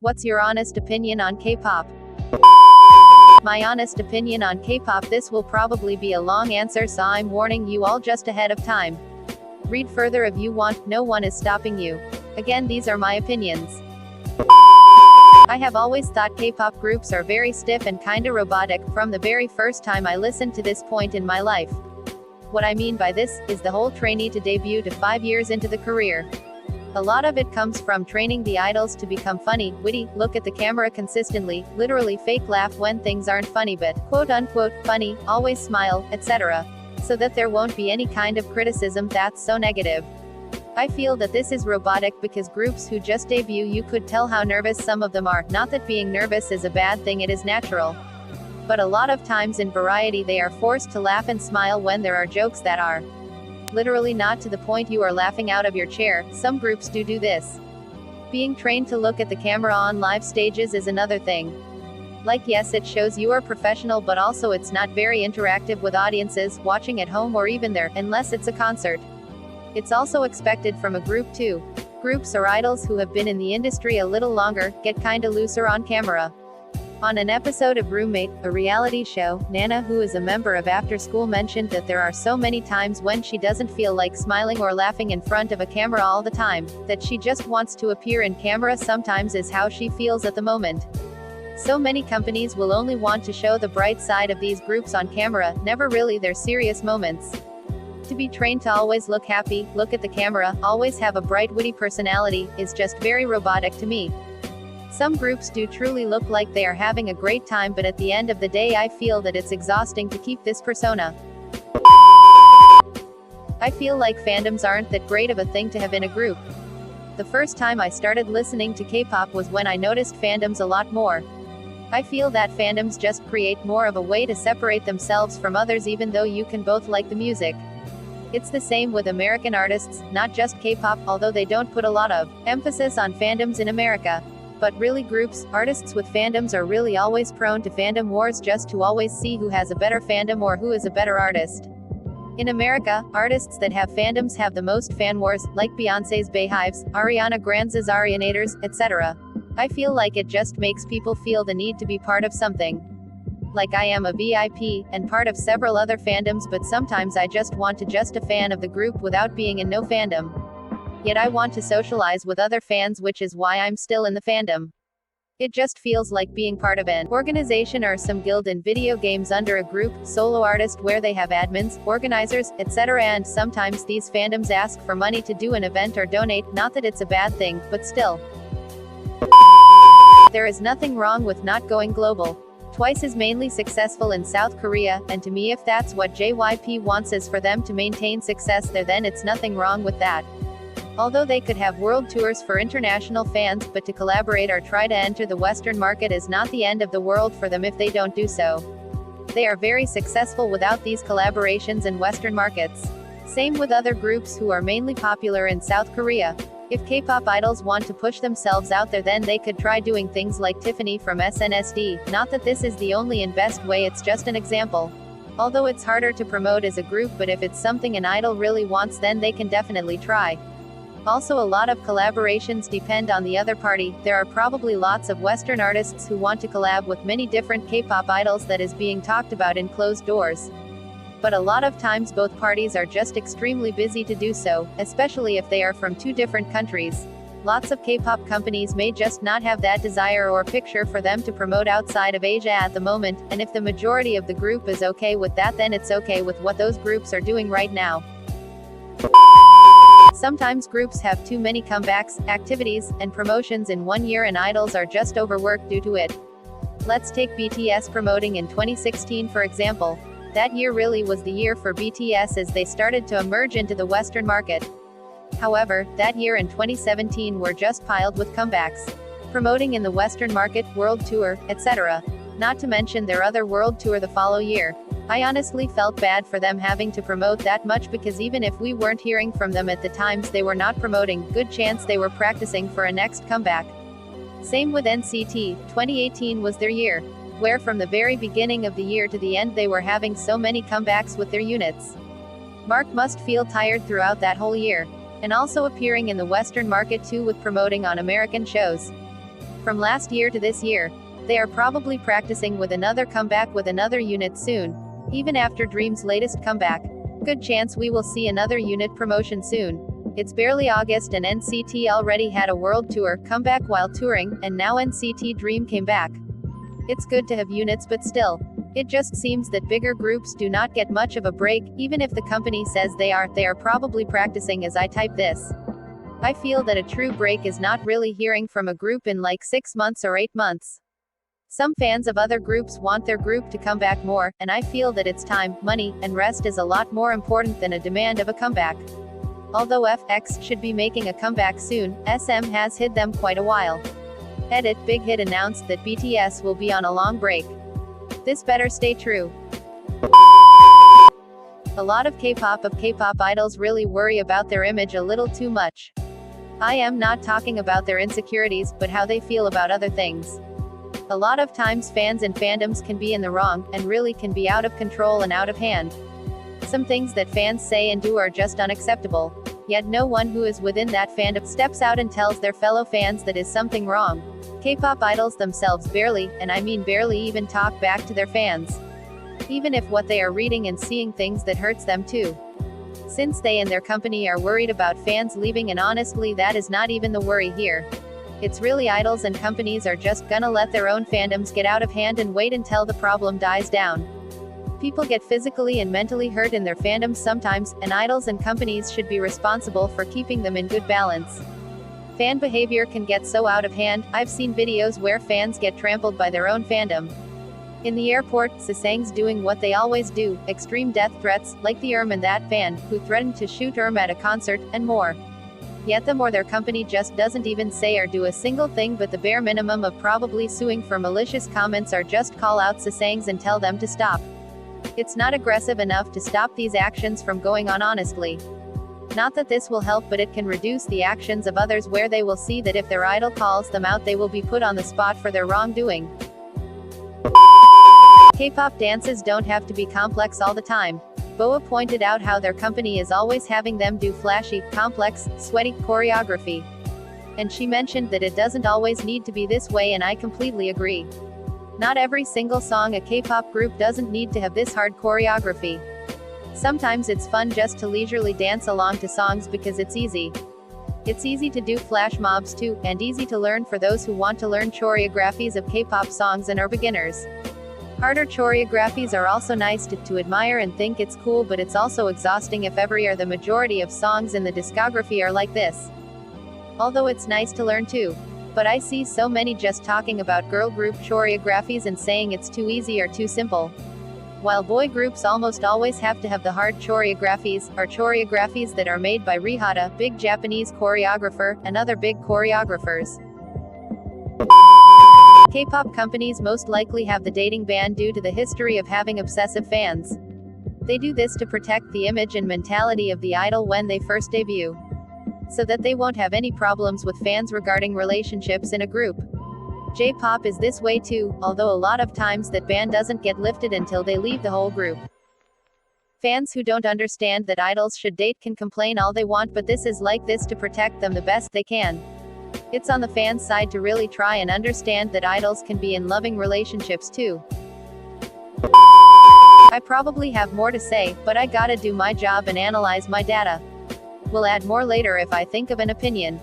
What's your honest opinion on K-pop? My honest opinion on K-pop. This will probably be a long answer, so I'm warning you all just ahead of time. Read further if you want, no one is stopping you. Again, these are my opinions. I have always thought K-pop groups are very stiff and kinda robotic, from the very first time I listened to this point in my life. What I mean by this, is the whole trainee to debut to 5 years into the career. A lot of it comes from training the idols to become funny, witty, look at the camera consistently, literally fake laugh when things aren't funny but, quote-unquote, funny, always smile, etc. So that there won't be any kind of criticism that's so negative. I feel that this is robotic because groups who just debut, you could tell how nervous some of them are, not that being nervous is a bad thing, it is natural. But a lot of times in variety they are forced to laugh and smile when there are jokes that are literally not to the point you are laughing out of your chair. Some groups do this. Being trained to look at the camera on live stages is another thing. Like, yes, it shows you are professional, but also it's not very interactive with audiences watching at home or even there, unless it's a concert. It's also expected from a group too. Groups or idols who have been in the industry a little longer get kinda looser on camera. On an episode of Roommate, a reality show, Nana, who is a member of After School, mentioned that there are so many times when she doesn't feel like smiling or laughing in front of a camera all the time, that she just wants to appear in camera sometimes is how she feels at the moment. So many companies will only want to show the bright side of these groups on camera, never really their serious moments. To be trained to always look happy, look at the camera, always have a bright witty personality, is just very robotic to me. Some groups do truly look like they are having a great time, but at the end of the day I feel that it's exhausting to keep this persona. I feel like fandoms aren't that great of a thing to have in a group. The first time I started listening to K-pop was when I noticed fandoms a lot more. I feel that fandoms just create more of a way to separate themselves from others even though you can both like the music. It's the same with American artists, not just K-pop, although they don't put a lot of emphasis on fandoms in America. But really groups, artists with fandoms are really always prone to fandom wars just to always see who has a better fandom or who is a better artist. In America, artists that have fandoms have the most fan wars, like Beyoncé's Beehives, Ariana Grande's Arianators, etc. I feel like it just makes people feel the need to be part of something. Like I am a VIP, and part of several other fandoms, but sometimes I just want to just a fan of the group without being in no fandom. Yet I want to socialize with other fans, which is why I'm still in the fandom. It just feels like being part of an organization or some guild in video games under a group, solo artist where they have admins, organizers, etc. And sometimes these fandoms ask for money to do an event or donate, not that it's a bad thing, but still. There is nothing wrong with not going global. Twice is mainly successful in South Korea, and to me if that's what JYP wants is for them to maintain success there, then it's nothing wrong with that. Although they could have world tours for international fans, but to collaborate or try to enter the Western market is not the end of the world for them if they don't do so. They are very successful without these collaborations in Western markets. Same with other groups who are mainly popular in South Korea. If K-pop idols want to push themselves out there, then they could try doing things like Tiffany from SNSD, not that this is the only and best way, it's just an example. Although it's harder to promote as a group, but if it's something an idol really wants, then they can definitely try. Also, a lot of collaborations depend on the other party. There are probably lots of Western artists who want to collab with many different K-pop idols that is being talked about in closed doors. But a lot of times both parties are just extremely busy to do so, especially if they are from two different countries. Lots of K-pop companies may just not have that desire or picture for them to promote outside of Asia at the moment, and if the majority of the group is okay with that, then it's okay with what those groups are doing right now. Sometimes groups have too many comebacks, activities, and promotions in one year and idols are just overworked due to it. Let's take BTS promoting in 2016 for example. That year really was the year for BTS as they started to emerge into the Western market. However, that year and 2017 were just piled with comebacks. Promoting in the Western market, world tour, etc. Not to mention their other world tour the following year. I honestly felt bad for them having to promote that much because even if we weren't hearing from them at the times they were not promoting, good chance they were practicing for a next comeback. Same with NCT, 2018 was their year, where from the very beginning of the year to the end they were having so many comebacks with their units. Mark must feel tired throughout that whole year. And also appearing in the Western market too with promoting on American shows. From last year to this year, they are probably practicing with another comeback with another unit soon. Even after Dream's latest comeback, good chance we will see another unit promotion soon. It's barely August and NCT already had a world tour comeback while touring, and now NCT Dream came back. It's good to have units, but still, it just seems that bigger groups do not get much of a break. Even if the company says they are probably practicing as I type this. I feel that a true break is not really hearing from a group in like 6 months or 8 months. Some fans of other groups want their group to come back more, and I feel that it's time, money, and rest is a lot more important than a demand of a comeback. Although FX should be making a comeback soon, SM has hid them quite a while. Edit: Big Hit announced that BTS will be on a long break. This better stay true. A lot of K-pop idols really worry about their image a little too much. I am not talking about their insecurities, but how they feel about other things. A lot of times fans and fandoms can be in the wrong, and really can be out of control and out of hand. Some things that fans say and do are just unacceptable. Yet no one who is within that fandom steps out and tells their fellow fans that is something wrong. K-pop idols themselves barely, and I mean barely, even talk back to their fans. Even if what they are reading and seeing things that hurts them too. Since they and their company are worried about fans leaving, and honestly that is not even the worry here. It's really idols and companies are just gonna let their own fandoms get out of hand and wait until the problem dies down. People get physically and mentally hurt in their fandoms sometimes, and idols and companies should be responsible for keeping them in good balance. Fan behavior can get so out of hand. I've seen videos where fans get trampled by their own fandom. In the airport, Sasaeng's doing what they always do, extreme death threats, like the and that fan, who threatened to shoot at a concert, and more. Yet them or their company just doesn't even say or do a single thing but the bare minimum of probably suing for malicious comments, or just call out Sasaeng's and tell them to stop. It's not aggressive enough to stop these actions from going on, honestly. Not that this will help, but it can reduce the actions of others, where they will see that if their idol calls them out they will be put on the spot for their wrongdoing. K-pop dances don't have to be complex all the time. Boa pointed out how their company is always having them do flashy, complex, sweaty choreography. And she mentioned that it doesn't always need to be this way, and I completely agree. Not every single song a K-pop group doesn't need to have this hard choreography. Sometimes it's fun just to leisurely dance along to songs because it's easy. It's easy to do flash mobs too, and easy to learn for those who want to learn choreographies of K-pop songs and are beginners. Harder choreographies are also nice to admire and think it's cool, but it's also exhausting if every or the majority of songs in the discography are like this. Although it's nice to learn too. But I see so many just talking about girl group choreographies and saying it's too easy or too simple. While boy groups almost always have to have the hard choreographies, or choreographies that are made by Rihata, big Japanese choreographer, and other big choreographers. K-pop companies most likely have the dating ban due to the history of having obsessive fans. They do this to protect the image and mentality of the idol when they first debut, so that they won't have any problems with fans regarding relationships in a group. J-pop is this way too, although a lot of times that ban doesn't get lifted until they leave the whole group. Fans who don't understand that idols should date can complain all they want, but this is like this to protect them the best they can. It's on the fans' side to really try and understand that idols can be in loving relationships too. I probably have more to say, but I gotta do my job and analyze my data. We'll add more later if I think of an opinion.